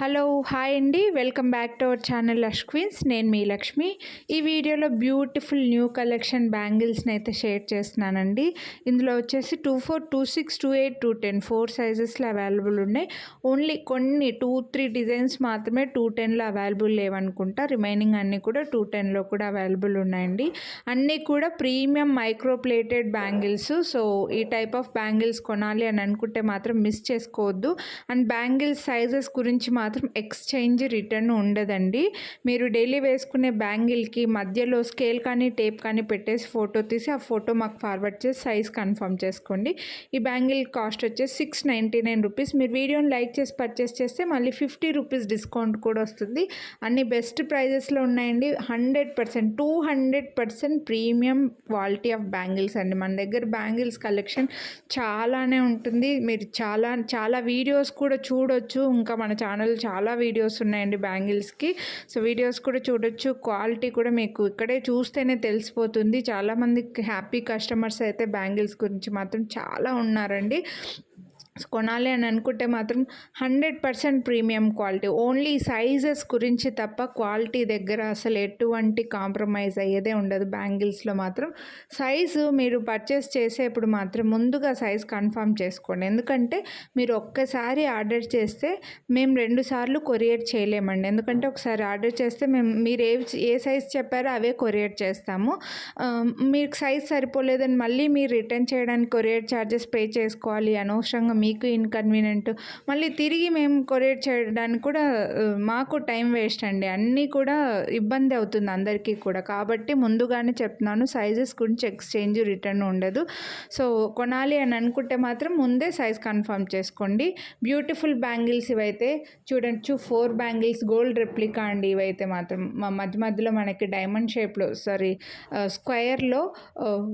Hello hi అండి, welcome back to our channel lush queens. నేను మీ లక్ష్మి. ఈ వీడియోలో బ్యూటిఫుల్ న్యూ కలెక్షన్ బ్యాంగిల్స్ని అయితే షేర్ చేస్తున్నానండి. ఇందులో వచ్చేసి 24, 26, 28, 210 4 సైజెస్లో అవైలబుల్ ఉన్నాయి. ఓన్లీ కొన్ని 2-3 డిజైన్స్ మాత్రమే 210లో అవైలబుల్ లేవనుకుంటా. రిమైనింగ్ అన్నీ కూడా 210లో కూడా అవైలబుల్ ఉన్నాయండి. అన్నీ కూడా premium micro plated bangles. So ఈ టైప్ ఆఫ్ బ్యాంగిల్స్ కొనాలి అని అనుకుంటే మాత్రం మిస్ చేసుకోవద్దు. అండ్ బ్యాంగిల్స్ సైజెస్ గురించి మాత్రం ఎక్స్చేంజ్ రిటర్న్ ఉండదండి. మీరు డైలీ వేసుకునే బ్యాంగిల్కి మధ్యలో స్కేల్ కానీ టేప్ కానీ పెట్టేసి ఫోటో తీసి ఆ ఫోటో మాకు ఫార్వర్డ్ చేసి సైజ్ కన్ఫర్మ్ చేసుకోండి. ఈ బ్యాంగిల్ కాస్ట్ వచ్చేసి 699 రూపీస్. మీరు వీడియోని లైక్ చేసి పర్చేస్ చేస్తే మళ్ళీ 50 రూపీస్ డిస్కౌంట్ కూడా వస్తుంది. అన్ని బెస్ట్ ప్రైజెస్లో ఉన్నాయండి. 100%, 200% ప్రీమియం క్వాలిటీ ఆఫ్ బ్యాంగిల్స్ అండి. మన దగ్గర బ్యాంగిల్స్ కలెక్షన్ చాలానే ఉంటుంది. మీరు చాలా వీడియోస్ కూడా చూడొచ్చు. ఇంకా మన ఛానల్ చాలా వీడియోస్ ఉన్నాయండి బ్యాంగిల్స్కి. సో వీడియోస్ కూడా చూడొచ్చు. క్వాలిటీ కూడా మీకు ఇక్కడే చూస్తేనే తెలిసిపోతుంది. చాలామంది హ్యాపీ కస్టమర్స్ అయితే బ్యాంగిల్స్ గురించి మాత్రం చాలా ఉన్నారండి. కొనాలి అని అనుకుంటే మాత్రం 100% ప్రీమియం క్వాలిటీ. ఓన్లీ సైజెస్ గురించి తప్ప క్వాలిటీ దగ్గర అసలు ఎటువంటి కాంప్రమైజ్ అయ్యేదే ఉండదు. బ్యాంగిల్స్లో మాత్రం సైజు మీరు పర్చేస్ చేసేప్పుడు మాత్రం ముందుగా సైజ్ కన్ఫర్మ్ చేసుకోండి. ఎందుకంటే మీరు ఒక్కసారి ఆర్డర్ చేస్తే మేము 2 సార్లు కొరియర్ చేయలేమండి. ఎందుకంటే ఒకసారి ఆర్డర్ చేస్తే మీరు ఏ సైజ్ చెప్పారో అవే కొరియర్ చేస్తాము. మీకు సైజ్ సరిపోలేదని మళ్ళీ మీరు రిటర్న్ చేయడానికి కొరియర్ ఛార్జెస్ పే చేసుకోవాలి. అనవసరంగా మీకు ఇన్కన్వీనియంట్. మళ్ళీ తిరిగి మేము కొరియర్ చేయడానికి కూడా మాకు టైం వేస్ట్ అండి. అన్నీ కూడా ఇబ్బంది అవుతుంది అందరికీ కూడా. కాబట్టి ముందుగానే చెప్తున్నాను, సైజెస్ గురించి ఎక్స్చేంజ్ రిటర్న్ ఉండదు. సో కొనాలి అని అనుకుంటే మాత్రం ముందే సైజ్ కన్ఫర్మ్ చేసుకోండి. బ్యూటిఫుల్ బ్యాంగిల్స్ ఇవైతే చూడొచ్చు. 4 బ్యాంగిల్స్ గోల్డ్ రెప్లికా అండి. ఇవైతే మాత్రం మధ్యలో మనకి డైమండ్ షేప్లో స్క్వేర్లో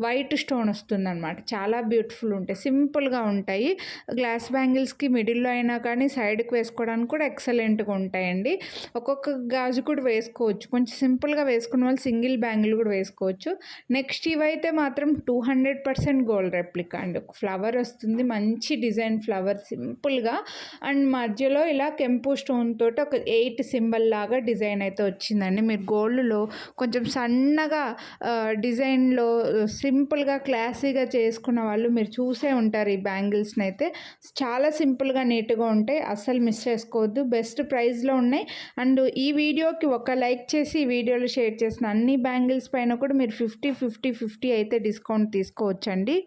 వైట్ స్టోన్ వస్తుందన్నమాట. చాలా బ్యూటిఫుల్ ఉంటాయి, సింపుల్గా ఉంటాయి. గ్లాస్ బ్యాంగిల్స్కి మిడిల్లో అయినా కానీ సైడ్కి వేసుకోవడానికి కూడా ఎక్సలెంట్గా ఉంటాయండి. ఒక్కొక్క గాజు కూడా వేసుకోవచ్చు. కొంచెం సింపుల్గా వేసుకున్న వాళ్ళు సింగిల్ బ్యాంగిల్ కూడా వేసుకోవచ్చు. నెక్స్ట్ ఇవైతే మాత్రం 200% గోల్డ్ రెప్లికా అండి. ఒక ఫ్లవర్ వస్తుంది, మంచి డిజైన్ ఫ్లవర్ సింపుల్గా. అండ్ మధ్యలో ఇలా కెంపు స్టోన్ తోటి ఒక 8 సింబల్ లాగా డిజైన్ అయితే వచ్చిందండి. మీరు గోల్డ్లో కొంచెం సన్నగా డిజైన్లో సింపుల్గా క్లాసీగా చేసుకున్న వాళ్ళు మీరు చూసే ఉంటారు. ఈ బ్యాంగిల్స్ని అయితే చాలా సింపుల్గా నీట్గా ఉంటాయి. అస్సలు మిస్ చేసుకోవద్దు. బెస్ట్ ప్రైస్లో ఉన్నాయి. అండ్ ఈ వీడియోకి ఒక లైక్ చేసి ఈ వీడియోలో షేర్ చేసిన అన్ని బ్యాంగిల్స్ పైన కూడా మీరు 50 అయితే డిస్కౌంట్ తీసుకోవచ్చండి.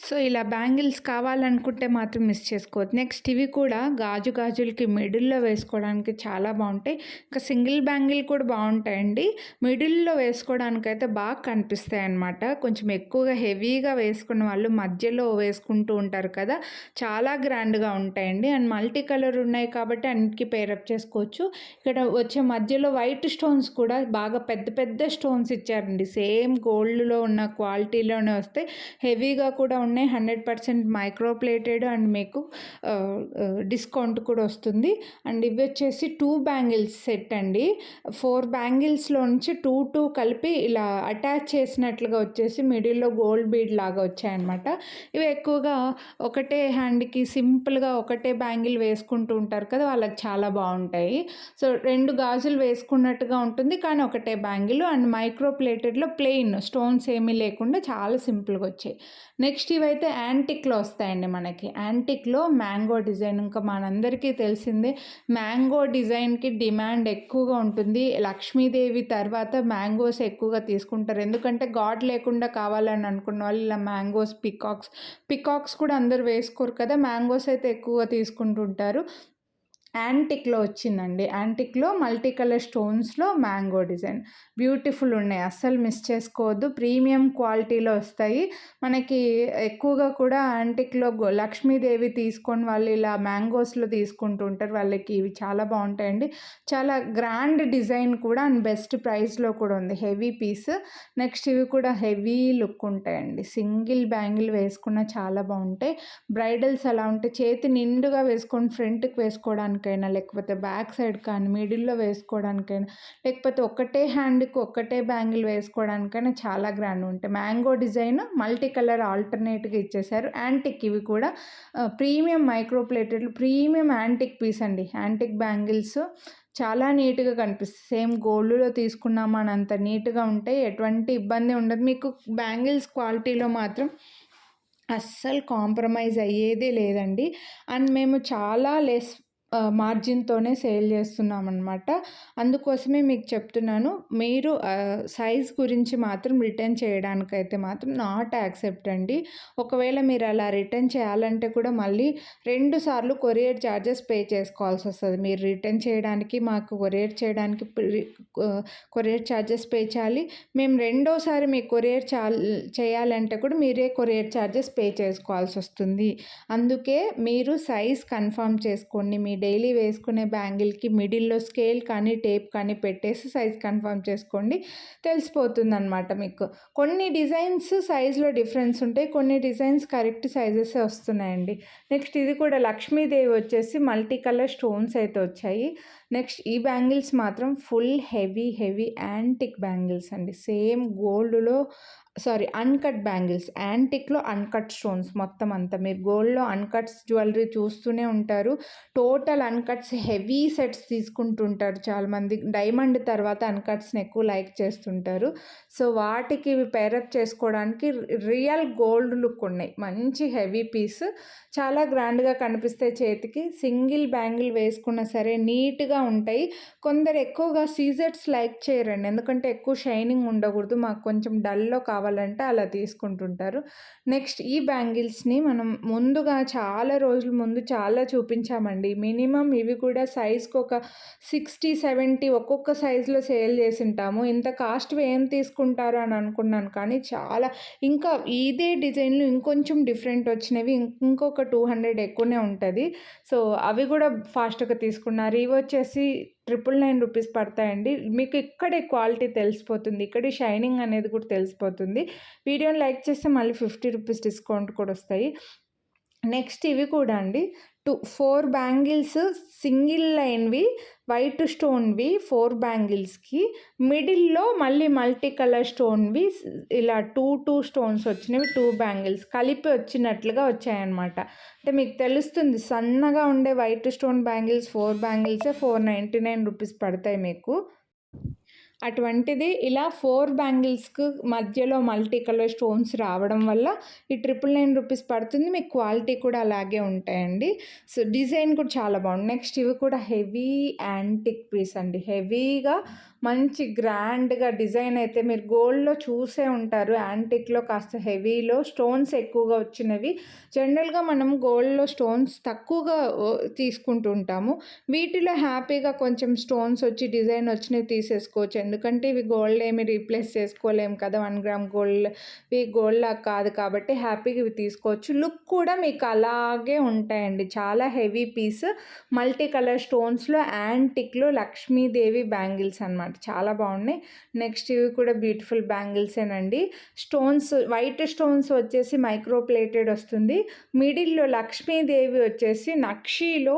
సో ఇలా బ్యాంగిల్స్ కావాలనుకుంటే మాత్రం మిస్ చేసుకోవద్దు. నెక్స్ట్ ఇవి కూడా గాజులకి మిడిల్లో వేసుకోవడానికి చాలా బాగుంటాయి. ఇంకా సింగిల్ బ్యాంగిల్ కూడా బాగుంటాయండి. మిడిల్లో వేసుకోవడానికి అయితే బాగా కనిపిస్తాయి అన్నమాట. కొంచెం ఎక్కువగా హెవీగా వేసుకున్న వాళ్ళు మధ్యలో వేసుకుంటూ ఉంటారు కదా, చాలా గ్రాండ్గా ఉంటాయండి. అండ్ మల్టీ కలర్ ఉన్నాయి కాబట్టి అన్నిటికీ పేరప్ చేసుకోవచ్చు. ఇక్కడ వచ్చే మధ్యలో వైట్ స్టోన్స్ కూడా బాగా పెద్ద స్టోన్స్ ఇచ్చారండి. సేమ్ గోల్డ్లో ఉన్న క్వాలిటీలోనే వస్తాయి. హెవీగా కూడా ఉన్నాయి. 100% మైక్రో ప్లేటెడ్ అండ్ మీకు డిస్కౌంట్ కూడా వస్తుంది. అండ్ ఇవి వచ్చేసి 2 బ్యాంగిల్స్ సెట్ అండి. 4 బ్యాంగిల్స్లో నుంచి 2 కలిపి ఇలా అటాచ్ చేసినట్లుగా వచ్చేసి మిడిల్లో గోల్డ్ బీడ్ లాగా వచ్చాయన్నమాట. ఇవి ఎక్కువగా ఒకటే హ్యాండ్కి సింపుల్గా ఒకటే బ్యాంగిల్ వేసుకుంటూ ఉంటారు కదా, వాళ్ళకి చాలా బాగుంటాయి. సో 2 గాజులు వేసుకున్నట్టుగా ఉంటుంది కానీ ఒకటే బ్యాంగిల్. అండ్ మైక్రో ప్లేటెడ్లో ప్లెయిన్ స్టోన్స్ ఏమీ లేకుండా చాలా సింపుల్గా వచ్చాయి. నెక్స్ట్ ఇవైతే యాంటిక్లో వస్తాయండి. మనకి యాంటిక్లో మ్యాంగో డిజైన్, ఇంకా మనందరికీ తెలిసిందే మ్యాంగో డిజైన్కి డిమాండ్ ఎక్కువగా ఉంటుంది. లక్ష్మీదేవి తర్వాత మ్యాంగోస్ ఎక్కువగా తీసుకుంటారు. ఎందుకంటే గాడ్ లేకుండా కావాలని అనుకున్న వాళ్ళు ఇలా మ్యాంగోస్, పికాక్స్ కూడా అందరు వేసుకోరు కదా, మ్యాంగోస్ అయితే ఎక్కువగా తీసుకుంటుంటారు. యాంటిక్లో వచ్చిందండి. యాంటిక్లో మల్టీ కలర్ స్టోన్స్లో మ్యాంగో డిజైన్ బ్యూటిఫుల్ ఉన్నాయి. అస్సలు మిస్ చేసుకోవద్దు. ప్రీమియం క్వాలిటీలో వస్తాయి మనకి. ఎక్కువగా కూడా యాంటిక్లో లక్ష్మీదేవి తీసుకొని వాళ్ళు ఇలా మ్యాంగోస్లో తీసుకుంటూ ఉంటారు. వాళ్ళకి ఇవి చాలా బాగుంటాయండి. చాలా గ్రాండ్ డిజైన్ కూడా అండ్ బెస్ట్ ప్రైస్లో కూడా ఉంది. Heavy piece. నెక్స్ట్ ఇవి కూడా హెవీ లుక్ ఉంటాయండి. సింగిల్ బ్యాంగిల్ వేసుకున్న చాలా బాగుంటాయి. బ్రైడల్స్ అలా ఉంటే చేతి నిండుగా వేసుకొని ఫ్రంట్కి వేసుకోవడానికి వేసుకోవడానికైనా, లేకపోతే బ్యాక్ సైడ్ కానీ, మిడిల్‌లో వేసుకోవడానికైనా, లేకపోతే ఒక్కటే హ్యాండ్‌కి ఒక్కటే బ్యాంగిల్ వేసుకోవడానికైనా చాలా గ్రాండ్‌గా ఉంటాయి. మ్యాంగో డిజైన్ మల్టీ కలర్ ఆల్టర్‌నేట్‌గా ఇచ్చేశారు. యాంటిక్ ఇవి కూడా premium micro plated premium antique piece అండి. యాంటిక్ బ్యాంగిల్స్ చాలా నీట్‌గా కనిపిస్తాయి. సేమ్ గోల్డ్‌లో తీసుకున్నామా అనంత నీట్‌గా ఉంటాయి. ఎటువంటి ఇబ్బంది ఉండదు. మీకు బ్యాంగిల్స్ క్వాలిటీలో మాత్రం అస్సలు కాంప్రమైజ్ అయ్యేదే లేదండి. అండ్ మేము చాలా లెస్ మార్జిన్‌తోనే సేల్ చేస్తున్నామనమాట. అందుకోసమే మీకు చెప్తున్నాను. మీరు సైజ్ గురించి మాత్రం రిటర్న్ చేయడానికైతే మాత్రం నాట్ యాక్సెప్ట్ అండి. ఒకవేళ మీరు అలా రిటర్న్ చేయాలంటే కూడా మళ్ళీ 2 సార్లు కొరియర్ ఛార్జెస్ పే చేసుకోవాల్సొస్తది. మీరు రిటర్న్ చేయడానికి, మాకు కొరియర్ చేయడానికి కొరియర్ ఛార్జెస్ పే చేయాలి. మేము రెండోసారి మీకు కొరియర్ చేయాలంటే కూడా మీరే కొరియర్ ఛార్జెస్ పే చేసుకోవాల్సొస్తుంది. అందుకే మీరు సైజ్ కన్ఫర్మ్ చేసుకోండి. మీ డైలీ వేసుకునే బ్యాంగిల్‌కి మిడిల్‌లో స్కేల్ కానీ, టేప్ కానీ పెట్టేసి సైజ్ కన్ఫర్మ్ చేసుకోండి. తెలిసిపోతుందనమాట మీకు. కొన్ని డిజైన్స్ సైజ్‌లో డిఫరెన్స్ ఉంటాయి. కొన్ని డిజైన్స్ కరెక్ట్ సైజెసే వస్తున్నాయండి. నెక్స్ట్ ఇది కూడా లక్ష్మీదేవి వచ్చేసి మల్టీ కలర్ స్టోన్స్ అయితే వచ్చాయి. నెక్స్ట్ ఈ బ్యాంగిల్స్ మాత్రం ఫుల్ హెవీ యాంటిక్ బ్యాంగిల్స్ అండి. సేమ్ గోల్డ్‌లో అన్‌కట్ బ్యాంగిల్స్. యాంటిక్‌లో అన్‌కట్ స్టోన్స్ మొత్తం అంతా. మీరు గోల్డ్‌లో అన్‌కట్స్ జ్యువెలరీ చూస్తూనే ఉంటారు. టోటల్ అన్‌కట్స్ హెవీ సెట్స్ తీసుకుంటుంటారు చాలామంది. డైమండ్ తర్వాత అన్‌కట్స్‌ని ఎక్కువ లైక్ చేస్తుంటారు. సో, వాటికి ఇవి పేరప్ చేసుకోవడానికి రియల్ గోల్డ్ లుక్ ఉన్నాయి. మంచి హెవీ పీస్. చాలా గ్రాండ్‌గా కనిపిస్తాయి చేతికి. సింగిల్ బ్యాంగిల్ వేసుకున్నా సరే నీట్‌గా ఉంటాయి. కొందరు ఎక్కువగా సీజెట్స్ లైక్ చేయరండి. ఎందుకంటే ఎక్కువ షైనింగ్ ఉండకూడదు. మాకు కొంచెం డల్‌లో కావాలంటే అలా తీసుకుంటుంటారు. నెక్స్ట్ ఈ బ్యాంగిల్స్‌ని మనం ముందుగా చాలా రోజుల ముందు చాలా చూపించామండి. మినిమమ్ ఇవి కూడా సైజ్‌కి ఒక 60, 70 ఒక్కొక్క సైజులో సేల్ చేసుంటాము. ఇంత కాస్ట్‌వి ఏం తీసుకుంటారు అని అనుకున్నాను. కానీ చాలా ఇంకా ఇదే డిజైన్‌లో ఇంకొంచెం డిఫరెంట్ వచ్చినవి ఇంకొక 200 ఎక్కువనే ఉంటది. సో, అవి కూడా ఫాస్ట్‌గా తీసుకున్నారు. ఇవి వచ్చేసి 999 రూపీస్ పడతాయండి. మీకు ఇక్కడే క్వాలిటీ తెలిసిపోతుంది. ఇక్కడే షైనింగ్ అనేది కూడా తెలిసిపోతుంది. వీడియోని లైక్ చేస్తే మళ్ళీ 50 రూపీస్ డిస్కౌంట్ కూడా వస్తాయి. నెక్స్ట్ ఇవి కూడా అండి 4 బ్యాంగిల్స్ సింగిల్ లైన్‌వి వైట్ స్టోన్‌వి 4 బ్యాంగిల్స్‌కి మిడిల్‌లో మళ్ళీ మల్టీ కలర్ స్టోన్‌వి ఇలా 2 స్టోన్స్ వచ్చినవి 2 బ్యాంగిల్స్ కలిపి వచ్చినట్లుగా వచ్చాయన్నమాట. అంటే మీకు తెలుస్తుంది సన్నగా ఉండే వైట్ స్టోన్ బ్యాంగిల్స్ 4 బ్యాంగిల్సే 499 రూపీస్ పడతాయి మీకు. అటువంటిది ఇలా 4 బ్యాంగిల్స్‌కు మధ్యలో మల్టీ కలర్ స్టోన్స్ రావడం వల్ల ఈ 999 రూపీస్ పడుతుంది. మీకు క్వాలిటీ కూడా అలాగే ఉంటాయండి. సో, డిజైన్ కూడా చాలా బాగుంది. నెక్స్ట్ ఇవి కూడా హెవీ యాంటిక్ పీస్ అండి. హెవీగా మంచి గ్రాండ్‌గా డిజైన్ అయితే మీరు గోల్డ్‌లో చూసే ఉంటారు. యాంటిక్‌లో కాస్త హెవీలో స్టోన్స్ ఎక్కువగా వచ్చినవి. జనరల్‌గా మనం గోల్డ్‌లో స్టోన్స్ తక్కువగా తీసుకుంటూ ఉంటాము. వీటిలో హ్యాపీగా కొంచెం స్టోన్స్ వచ్చి డిజైన్ వచ్చినవి తీసేసుకోవచ్చు. ఎందుకంటే ఇవి గోల్డ్ ఏమి రీప్లేస్ చేసుకోలేము కదా! 1 గ్రామ్ గోల్డ్‌వి గోల్డ్‌లా కాదు కాబట్టి హ్యాపీగా ఇవి తీసుకోవచ్చు. లుక్ కూడా మీకు అలాగే ఉంటాయండి. చాలా హెవీ పీస్ మల్టీ కలర్ స్టోన్స్‌లో యాంటిక్‌లో లక్ష్మీదేవి బ్యాంగిల్స్ అనమాట. చాలా బాగున్నాయి. నెక్స్ట్ ఇవి కూడా బ్యూటిఫుల్ బ్యాంగిల్సేనండి. స్టోన్స్ వైట్ స్టోన్స్ వచ్చేసి మైక్రో ప్లేటెడ్ వస్తుంది. మిడిల్‌లో లక్ష్మీదేవి వచ్చేసి నక్షీలో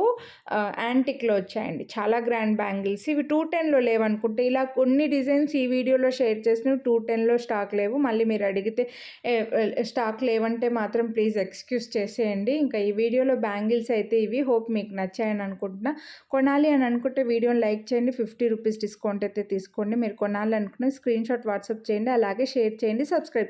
యాంటిక్‌లో వచ్చాయండి. చాలా గ్రాండ్ బ్యాంగిల్స్. ఇవి 210లో లేవనుకుంటే. ఇలా కొన్ని డిజైన్స్ ఈ వీడియోలో షేర్ చేసినవి 210లో స్టాక్ లేవు. మళ్ళీ మీరు అడిగితే స్టాక్ లేవంటే మాత్రం ప్లీజ్ ఎక్స్క్యూజ్ చేసేయండి. ఇంకా ఈ వీడియోలో బ్యాంగిల్స్ అయితే ఇవి. హోప్ మీకు నచ్చాయని అనుకుంటున్నా. కొనాలి అని అనుకుంటే వీడియోని లైక్ చేయండి. 50 రూపీస్ డిస్కౌంట్ అయితే తీసుకోండి. మీరు కొనాలనుకునే స్క్రీన్‌షాట్ వాట్సాప్ చేయండి. అలాగే షేర్ చేయండి. సబ్స్క్రైబ్